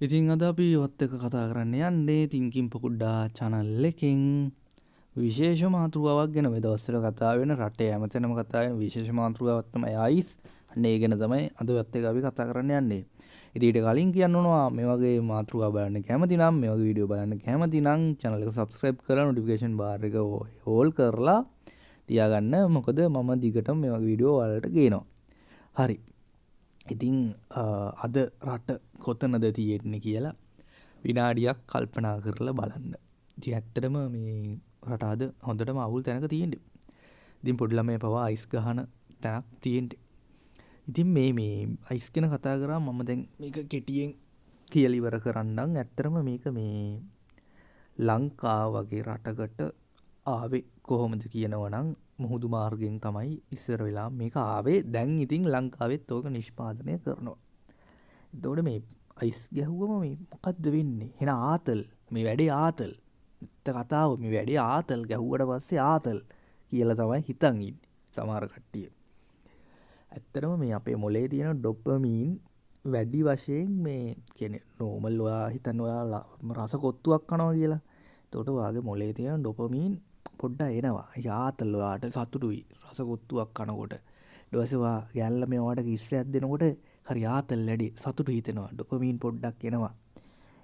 ඉතින් අද අපි ඔත් එක කතා කරන්න යන්නේ තින්කින් පොකුඩ්ඩා channel එකෙන් විශේෂ මාතෘකාවක් ගැන මේ දවස්වල කතා වෙන රටේ හැමතැනම කතා වෙන විශේෂ මාතෘකාවක් තමයි අයිස්. අන්න ඒ ගැන තමයි අද ඔත් එක අපි කතා කරන්න යන්නේ. ඉතින් ඊට කලින් කියන්න ඕනවා මේ වගේ මාතෘකා බලන්න කැමති නම් මේ වගේ වීඩියෝ බලන්න කැමති නම් channel එක subscribe කරලා notification bar එක all කරලා තියාගන්න. මොකද මම දිගටම මේ වගේ වීඩියෝ ඔයාලට ගේනවා. හරි. ඉතින් අද රට කොතනද තියෙන්නේ කියලා විනාඩියක් කල්පනා කරලා බලන්න. ඉතින් ඇත්තටම මේ රට අද හොඳටම අවුල් තැනක තියෙන්නේ. ඉතින් පොඩි ළමයි පවා අයිස් ගහන තැනක් තියෙන්නේ. ඉතින් මේ අයිස් ගැන කතා කරා මම දැන් මේක කෙටියෙන් කියලා ඉවර කරන්නම්. ඇත්තටම මේක මේ ලංකාව වගේ රටකට ආවේ කොහොමද කියනවනම් මුහුදු මාර්ගයෙන් තමයි ඉස්සර වෙලා මේක ආවේ. දැන් ඉතින් ලංකාවෙත් ඕක නිෂ්පාදනය කරනවා. එතකොට මේ අයිස් ගැහුවම මේ මොකද්ද වෙන්නේ? එන ආතල් මේ වැඩේ ආතල්. ඉත කතාව මේ වැඩේ ආතල් ගැහුවට පස්සේ ආතල් කියලා තමයි හිතන් ඉන්නේ සමහර කට්ටිය. ඇත්තටම මේ අපේ මොලේ තියෙන ඩොපමීන් වැඩි වශයෙන් මේ කියන්නේ නෝමල් ඔයා හිතන්න ඔයා රස කොත්තුවක් කනවා කියලා. එතකොට ඔයාගේ මොලේ තියෙන ඩොපමීන් පොඩ්ඩක් එනවා. ඒ ආතල් ඔයාට සතුටුයි රස කොත්තුවක් කනකොට. ඊට පස්සේ ඔයා ගැල්ල මේ ඔයාට කිස්සයක් දෙනකොට හරි ආතල් වැඩි සතුටු හිතෙනවා. ඩොපමීන් පොඩ්ඩක් එනවා.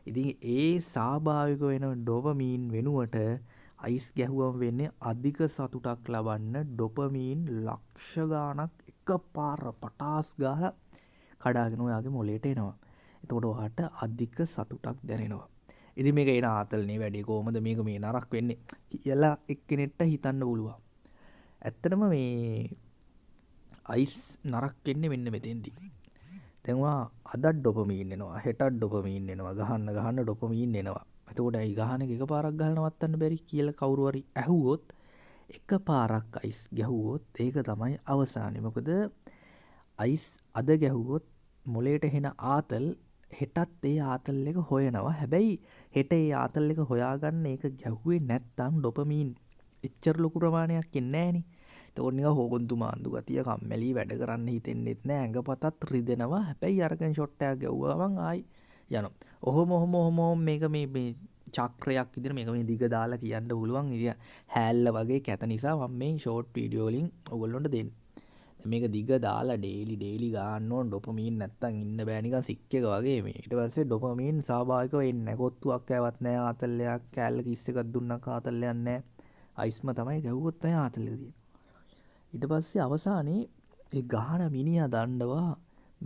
ඉතින් ඒ ස්වාභාවික වෙන ඩොපමීන් වෙනුවට අයිස් ගැහුවම වෙන්නේ අධික සතුටක් ලබන්න ඩොපමීන් ලක්ෂ ගාණක් එකපාර පටාස් ගාලා කඩාගෙන ඔයාගේ මොලේට එනවා. එතකොට ඔයාට අධික සතුටක් දැනෙනවා. ඉතින් මේක එන ආතල්නේ වැඩි කොහොමද මේක මේ නරක වෙන්නේ කියලා එක්කෙනෙක්ට හිතන්න පුළුවන්. ඇත්තටම මේ අයිස් නරක වෙන්නේ මෙන්න මෙතෙන්දී. දැන් ඔයා අදත් ඩොපමීන් එනවා, හෙටත් ඩොපමීන් එනවා, ගහන්න ඩොපමීන් එනවා. එතකොට ඒ ගහන එක එකපාරක් ගහලා නවත්තන්න බැරි කියලා කවුරු හරි ඇහුවොත් එකපාරක් අයිස් ගැහුවොත් ඒක තමයි අවසානේ. මොකද අයිස් අද ගැහුවොත් මොලේට එන ආතල් හෙටත් ඒ ආතල් එක හොයනවා. හැබැයි හෙට ඒ ආතල් එක හොයාගන්න ඒක ගැහුවේ නැත්තම් ඩොපමීන් එච්චර ලොකු ප්‍රමාණයක් එන්නේ නැහනේ. එතකොට නිකන් හොගොන්තු මාන්දු ගතිය කම්මැලි වැඩ කරන්න හිතෙන්නෙත් නැහැ. ඇඟපතත් රිදෙනවා. හැබැයි අරගෙන ෂොට් එකක් ගැහුවම ආයි යනවා. ඔහොම මේක මේ චක්‍රයක් විදිහට මේක මේ දිග දාලා කියන්න පුළුවන්. ඉතින් හැල්ල වගේ කැත නිසා මම මේ ෂෝට් වීඩියෝ වලින් ඔයගොල්ලොන්ට දෙන්නේ. මේක දිග දාලා ඩේලි ගන්න ඕන. ඩොපමීන් නැත්තම් ඉන්න බෑ නිකන් සික් එක වගේ මේ. ඊට පස්සේ ඩොපමීන් ස්වාභාවිකව එන්නේ නැහැ. කොත්තුවක් කෑවත් නැහැ. ආතල්ලයක් කෑල්ල කිස් එකක් දුන්නක් ආතල්ලයක් නැහැ. අයිස්ම තමයි ගැහුවොත් තමයි ආතල්ලක තියෙන්නේ. ඊට පස්සේ අවසානයේ ඒ ගහන මිනිහා දඬවා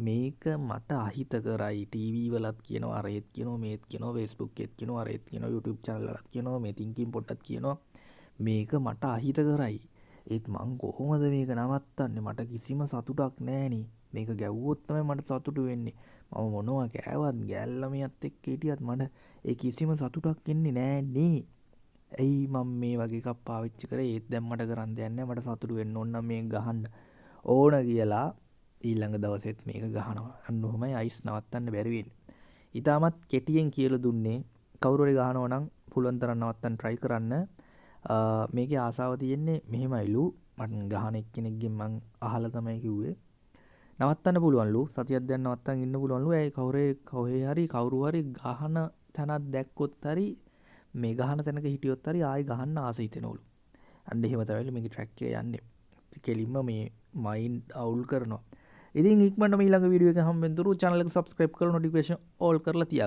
මේක මට අහිත කරයි. ටීවී වලත් කියනවා, අරේත් කියනවා, මේත් කියනවා, Facebook එකත් කියනවා, අරේත් කියනවා, YouTube channel වලත් කියනවා, මේ තින්කින් පොඩ්ඩක් කියනවා මේක මට අහිත කරයි. ඒත් මං කොහොමද මේක නවත්තන්නේ? මට කිසිම සතුටක් නැහෙනි. මේක ගැව්වොත් තමයි මට සතුටු වෙන්නේ. මම මොනවා කෑවත් ගැල්ලමියත් එක්ක හිටියත් මට ඒ කිසිම සතුටක් එන්නේ නෑනේ. ඇයි මම මේ වගේ එකක් පාවිච්චි කරේ? ඒත් දැන් මට කරන් දෙයක් නෑ. මට සතුටු වෙන්න ඕන නම් මේක ගහන්න ඕන කියලා ඊළඟ දවසෙත් මේක ගහනවා. අන්න ඔහොමයි අයිස් නවත්තන්න බැරි වෙන්නේ. ඊටමත් කෙටියෙන් කියලා දුන්නේ කවුරු හරි ගහනවා නම් පුළුවන් තරම් නවත්තන්න try කරන්න. මේකේ ආසාව තියෙන්නේ මෙහෙමයිලු. මට ගහන එක්කෙනෙක්ගෙන් මං අහලා තමයි කිව්වේ. නවත්තන්න පුළුවන්ලු. සතියක් දැන් නවත්තන් ඉන්න පුළුවන්ලු. ඒ කවුරු හරි ගහන තැනක් දැක්කොත් හරි මේ ගහන තැනක හිටියොත් හරි ආයෙ ගහන්න ආස හිතෙනවලු. අන්න එහෙම තමයි මේකේ ට්‍රැක් එක යන්නේ. කෙලින්ම මේ මයින්ඩ් අවුල් කරනවා. ඉතින් ඉක්මනට ඊළඟ වීඩියෝ එක හම්බෙන්න තුරු channel එක subscribe කරලා notification all කරලා තියාගන්න.